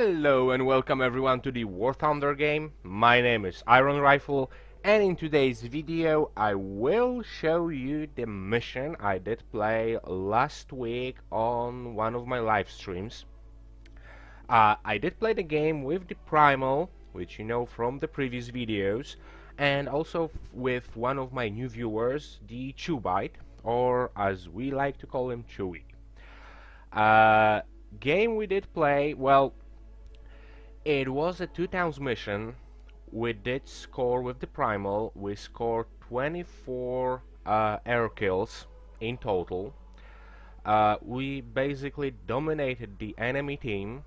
Hello and welcome everyone to the War Thunder game. My name is RavenProDesign, and in today's video I will show you the mission I did play last week on one of my live streams. I did play the game with the Primal, which you know from the previous videos, and also with one of my new viewers, the Chewbite, or as we like to call him, Chewy. Game we did play, well, it was a 2 towns mission. We did score with the Primal. We scored 24 air kills in total. We basically dominated the enemy team.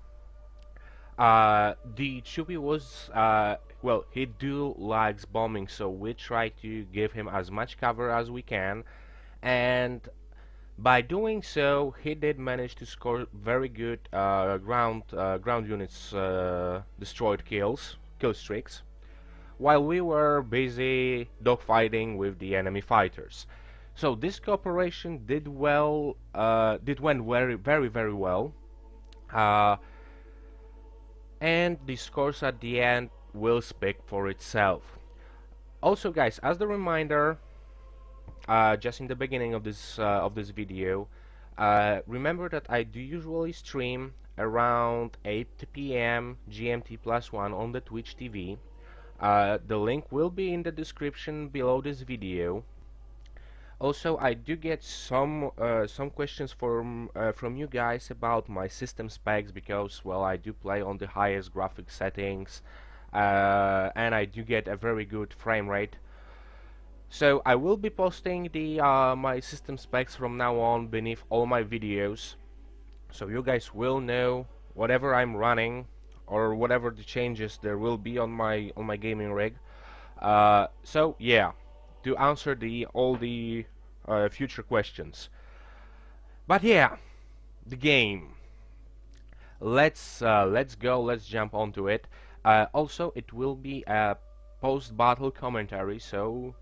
The Chewie was, well, he do likes bombing, so we try to give him as much cover as we can, and by doing so, he did manage to score very good ground units destroyed kill streaks, while we were busy dogfighting with the enemy fighters. So this cooperation did went very well, and the scores at the end will speak for itself. Also, guys, as the reminder, just in the beginning of this video, remember that I do usually stream around 8 p.m. GMT +1 on the Twitch TV. The link will be in the description below this video. Also, I do get some questions from you guys about my system specs, because, well, I do play on the highest graphic settings, and I do get a very good frame rate. So I will be posting the my system specs from now on beneath all my videos, so you guys will know whatever I'm running or whatever the changes there will be on my gaming rig. So yeah, to answer all the future questions. But yeah, the game. Let's go. Let's jump onto it. Also, it will be a post-battle commentary, so.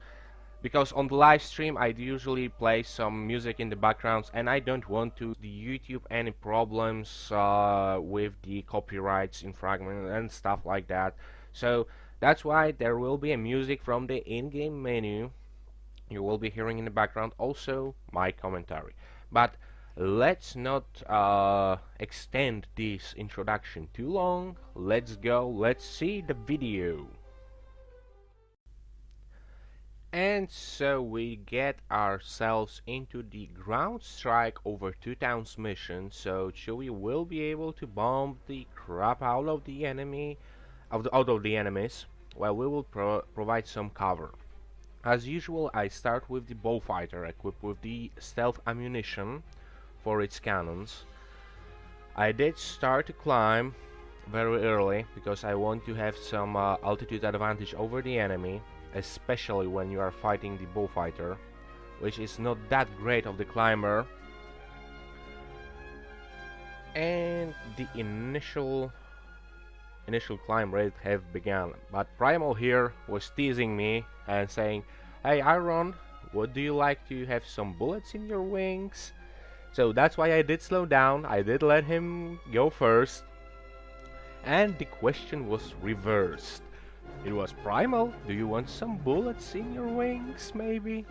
Because on the live stream I do usually play some music in the backgrounds, and I don't want to the YouTube any problems with the copyrights infringement and stuff like that. So that's why there will be a music from the in-game menu you will be hearing in the background, also my commentary. But let's not extend this introduction too long. Let's go, let's see the video. And so we get ourselves into the ground strike over 2 towns mission. So Chewie will be able to bomb the crap out of the enemy, out of the enemies, while we will provide some cover. As usual, I start with the bowfighter equipped with the stealth ammunition for its cannons. I did start to climb very early because I want to have some altitude advantage over the enemy, especially when you are fighting the bowfighter, which is not that great of the climber. And the initial climb rate have begun, but Primal here was teasing me and saying, "Hey Iron, would you like to have some bullets in your wings?" So that's why I did slow down. I did let him go first, and the question was reversed. It was, "Primal, do you want some bullets in your wings, maybe?"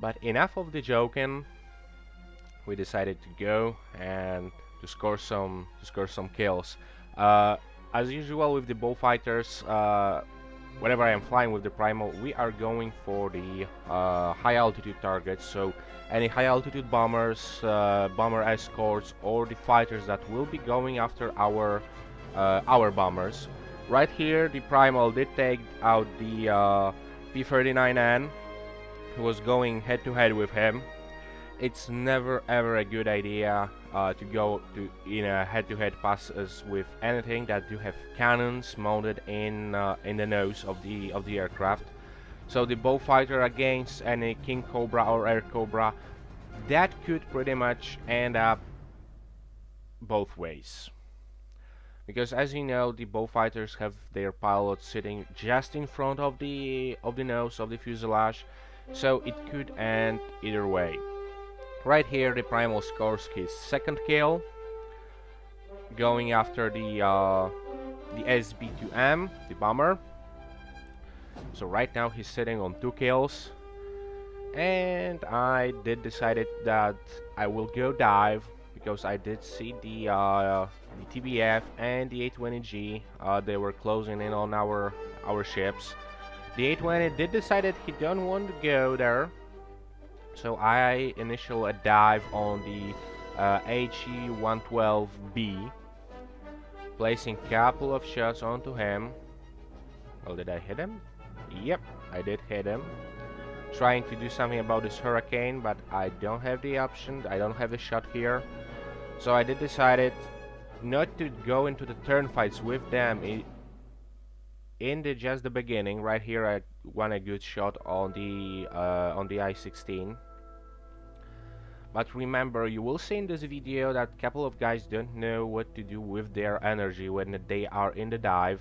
But enough of the joking. We decided to go and to score some kills. As usual with the bowfighters, whenever I am flying with the Primal, we are going for the high altitude targets. So any high altitude bombers, bomber escorts, or the fighters that will be going after our bombers. Right here, the Primal did take out the P-39N, who was going head to head with him. It's never ever a good idea to go in a head-to-head passes with anything that you have cannons mounted in the nose of the aircraft. So the bowfighter against any King Cobra or Air Cobra, that could pretty much end up both ways. Because as you know, the bowfighters have their pilots sitting just in front of the nose of the fuselage, so it could end either way. Right here, the Primal scores his second kill, going after the SB2M, the bomber. So right now he's sitting on 2 kills, and I did decided that I will go dive because I did see the TBF and the 820G. They were closing in on our ships. The 820 did decided he don't want to go there, so I initial a dive on the HE112B, placing couple of shots onto him. Well, did I hit him? Yep, I did hit him. Trying to do something about this hurricane, but I don't have the option. I don't have a shot here, so I did decided not to go into the turn fights with them in just the beginning. Right here I won a good shot on the I-16. But remember, you will see in this video that a couple of guys don't know what to do with their energy when they are in the dive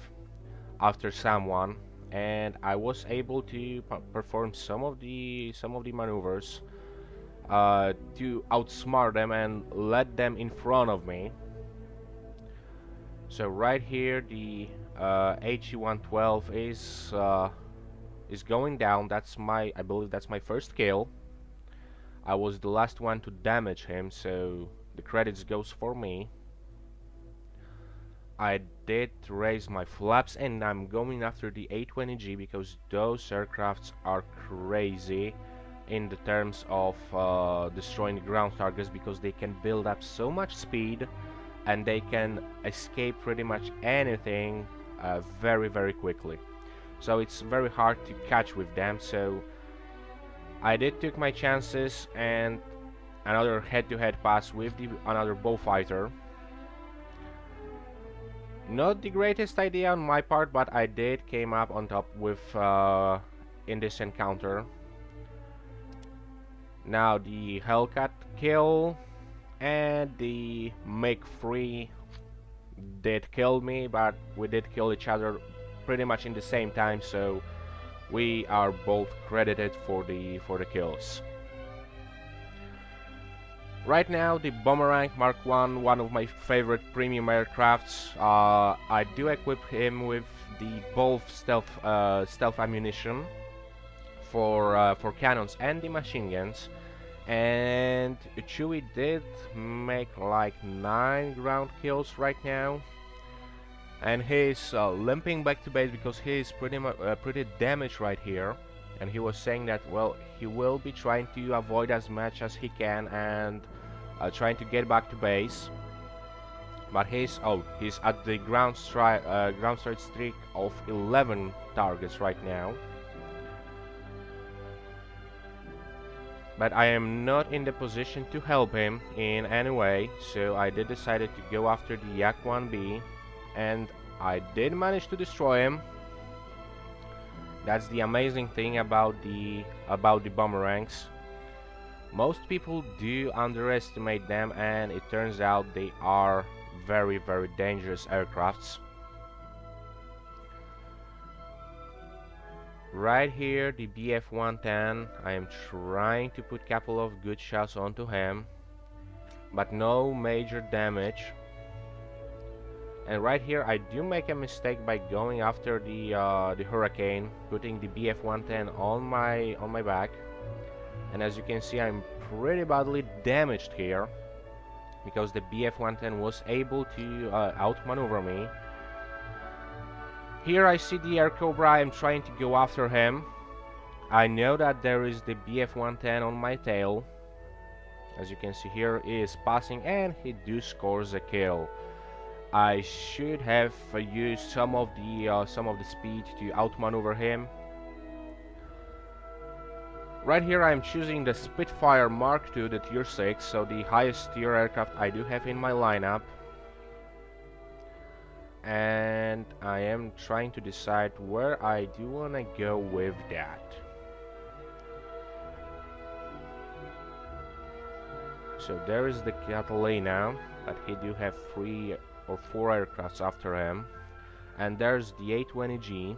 after someone, and I was able to perform some of the maneuvers to outsmart them and let them in front of me. So right here the HE112 is going down. I believe that's my first kill. I was the last one to damage him, so the credits goes for me. I did raise my flaps, and I'm going after the 820G because those aircrafts are crazy in the terms of destroying the ground targets, because they can build up so much speed and they can escape pretty much anything very, very quickly. So it's very hard to catch with them. So I did took my chances and another head-to-head pass with another bullfighter. Not the greatest idea on my part, but I did came up on top with in this encounter. Now the Hellcat kill and the MiG-3 did kill me, but we did kill each other pretty much in the same time, so we are both credited for the kills. Right now the Boomerang Mark 1, one of my favorite premium aircrafts. I do equip him with the both stealth ammunition for cannons and the machine guns. And Chewie did make like 9 ground kills right now, and he's limping back to base because he is pretty damaged right here. And he was saying that, well, he will be trying to avoid as much as he can and trying to get back to base. But he's at the ground strike streak of 11 targets right now. But I am not in the position to help him in any way, so I did decided to go after the Yak 1B, and I did manage to destroy him. That's the amazing thing about the boomerangs. Most people do underestimate them, and it turns out they are very, very dangerous aircrafts. Right here, the BF-110, I am trying to put a couple of good shots onto him, but no major damage. And right here, I do make a mistake by going after the Hurricane, putting the BF-110 on my back. And as you can see, I'm pretty badly damaged here, because the BF-110 was able to outmaneuver me. Here I see the Air Cobra. I'm trying to go after him. I know that there is the BF-110 on my tail. As you can see here, he is passing and he do scores a kill. I should have used some of the speed to outmaneuver him. Right here I am choosing the Spitfire Mark II, the tier 6, so the highest tier aircraft I do have in my lineup. And I am trying to decide where I do want to go with that. So there is the Catalina, but he do have 3 or 4 aircrafts after him. And there's the 820G.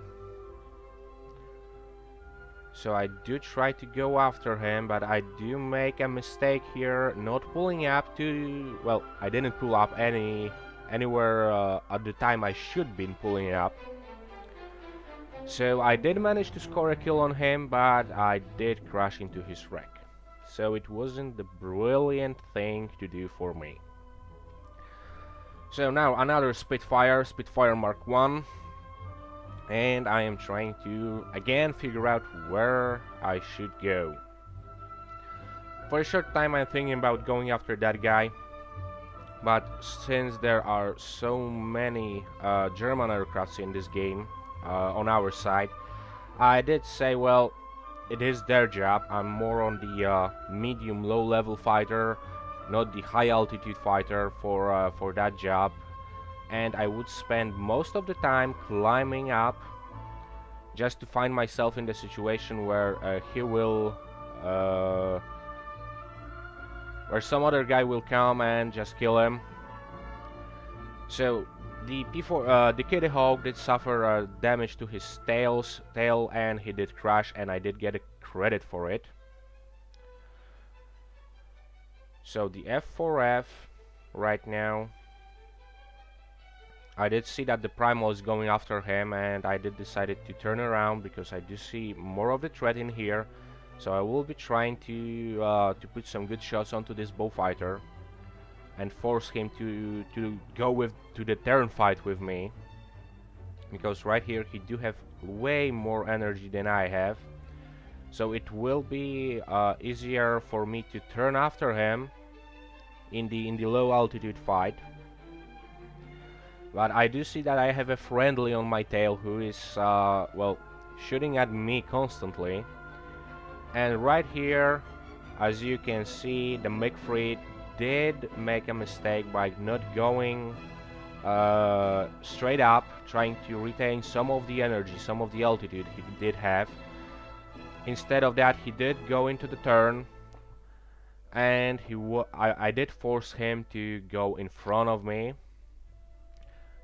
So I do try to go after him, but I do make a mistake here, not pulling up to... Well, I didn't pull up any anywhere at the time I should been pulling up. So I did manage to score a kill on him, but I did crash into his wreck. So it wasn't the brilliant thing to do for me. So now another Spitfire Mark 1, and I am trying to again figure out where I should go. For a short time I'm thinking about going after that guy, but since there are so many German aircrafts in this game on our side, I did say, well, it is their job. I'm more on the medium low level fighter, not the high altitude fighter for that job, and I would spend most of the time climbing up just to find myself in the situation where he will where some other guy will come and just kill him. So the the Kitty Hawk did suffer damage to his tail, and he did crash, and I did get a credit for it. So the F4F right now, I did see that the Primal is going after him, and I did decided to turn around because I do see more of the threat in here. So I will be trying to put some good shots onto this bullfighter and force him to go to the turn fight with me, because right here he do have way more energy than I have. So it will be easier for me to turn after him in the low altitude fight. But I do see that I have a friendly on my tail who is well, shooting at me constantly. And right here, as you can see, the McFreed did make a mistake by not going straight up, trying to retain some of the energy, some of the altitude he did have. Instead of that, he did go into the turn, and I did force him to go in front of me.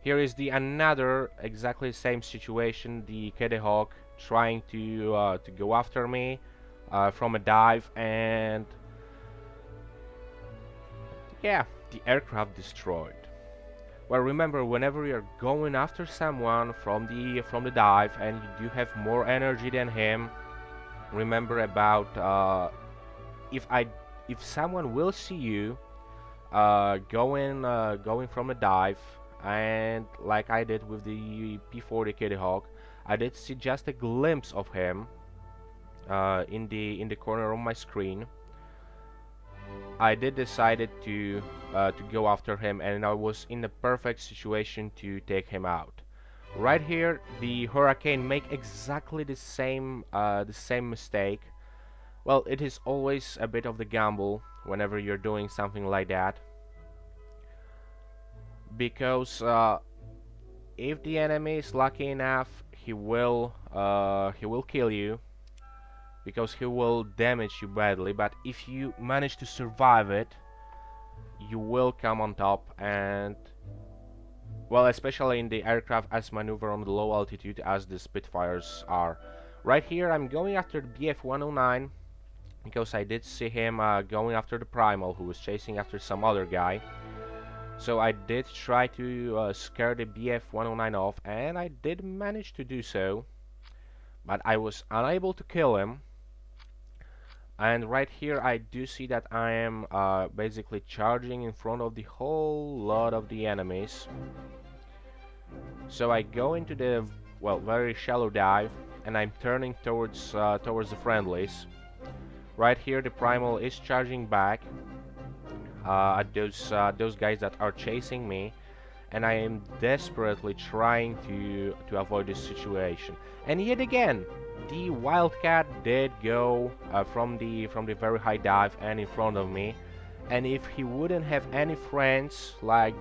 Here is another exactly same situation, the Kitty Hawk trying to go after me from a dive, and yeah, the aircraft destroyed. Well, remember, whenever you're going after someone from the dive and you do have more energy than him, remember about if someone will see you going from a dive, and like I did with the P40 Kitty Hawk, I did see just a glimpse of him in the corner of my screen. I did decided to go after him, and I was in the perfect situation to take him out. Right here, the Hurricane make exactly the same mistake. Well, it is always a bit of the gamble whenever you're doing something like that, because if the enemy is lucky enough, he will kill you, because he will damage you badly. But if you manage to survive it, you will come on top. And well, especially in the aircraft as maneuver on the low altitude as the Spitfires are. Right here I'm going after the BF-109 because I did see him going after the Primal, who was chasing after some other guy. So I did try to scare the BF-109 off, and I did manage to do so, but I was unable to kill him. And right here I do see that I am basically charging in front of the whole lot of the enemies. So I go into the, well, very shallow dive, and I'm turning towards the friendlies. Right here the Primal is charging back at those guys that are chasing me, and I am desperately trying to avoid this situation. And yet again, the Wildcat did go from the very high dive and in front of me, and if he wouldn't have any friends like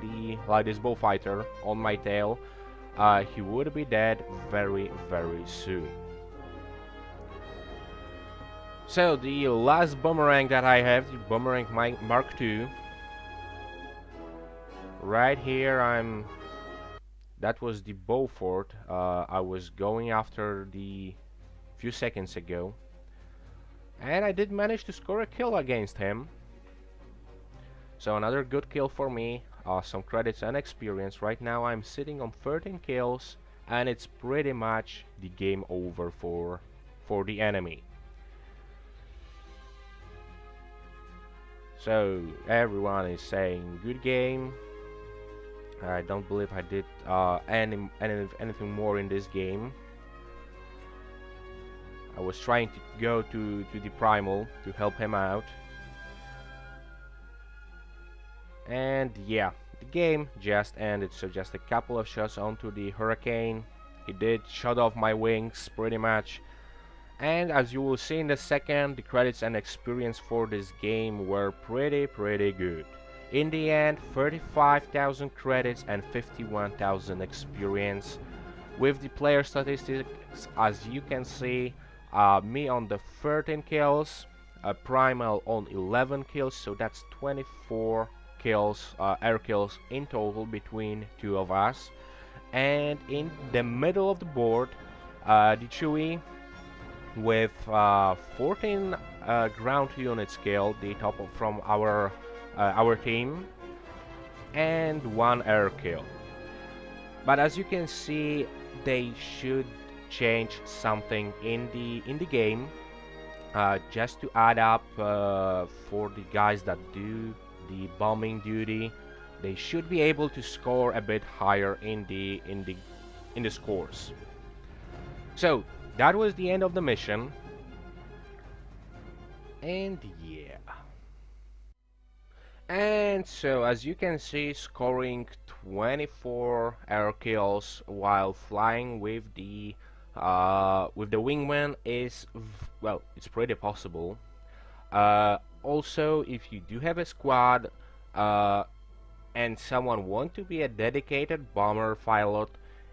this bullfighter on my tail, he would be dead very, very soon. So the last boomerang that I have, the Boomerang Mark II. Right here that was the Beaufort I was going after the few seconds ago, and I did manage to score a kill against him. So another good kill for me. some credits and experience. Right now I'm sitting on 13 kills, and it's pretty much the game over for the enemy. So everyone is saying good game. I don't believe I did anything more in this game. I was trying to go to the Primal to help him out. And yeah, the game just ended, so just a couple of shots onto the Hurricane. He did shut off my wings pretty much. And as you will see in a second, the credits and experience for this game were pretty good. In the end, 35,000 credits and 51,000 experience. With the player statistics, as you can see, me on the 13 kills, Primal on 11 kills, so that's 24 kills, air kills in total between two of us. And in the middle of the board, the Chewie with 14 ground units killed, the top from our team, and 1 air kill. But as you can see, they should change something in the game, just to add up for the guys that do the bombing duty. They should be able to score a bit higher in the scores. So that was the end of the mission, and yeah. And so as you can see, scoring 24 air kills while flying with the wingman is, well, it's pretty possible. Also, if you do have a squad and someone want to be a dedicated bomber pilot,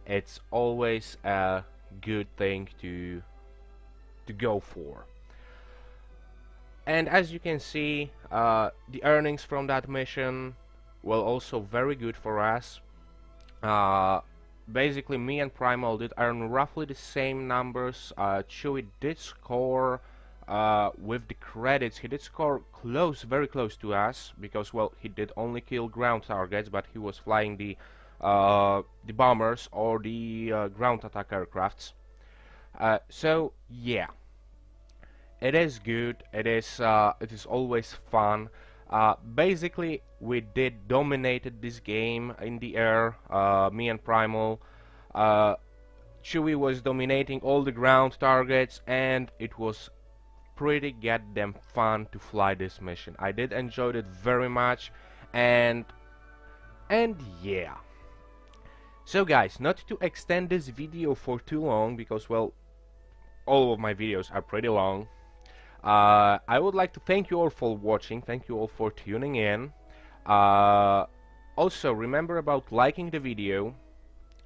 it's always a good thing to go for. And as you can see, the earnings from that mission were also very good for us. Basically, me and Primal did earn roughly the same numbers. Chewie did score with the credits. He did score very close to us, because, well, he did only kill ground targets, but he was flying the bombers or the ground attack aircrafts. So yeah, it is good. It is always fun. Basically, we did dominated this game in the air. Me and Primal. Chewie was dominating all the ground targets, and it was pretty goddamn fun to fly this mission. I did enjoy it very much, and yeah. So guys, not to extend this video for too long, because, well, all of my videos are pretty long. I would like to thank you all for watching. Thank you all for tuning in. Also, remember about liking the video.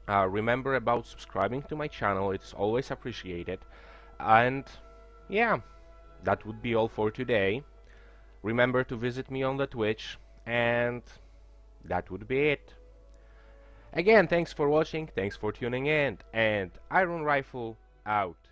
Remember about subscribing to my channel. It's always appreciated. And yeah, that would be all for today. Remember to visit me on the Twitch, and that would be it. Again, thanks for watching, thanks for tuning in, and Iron Rifle out.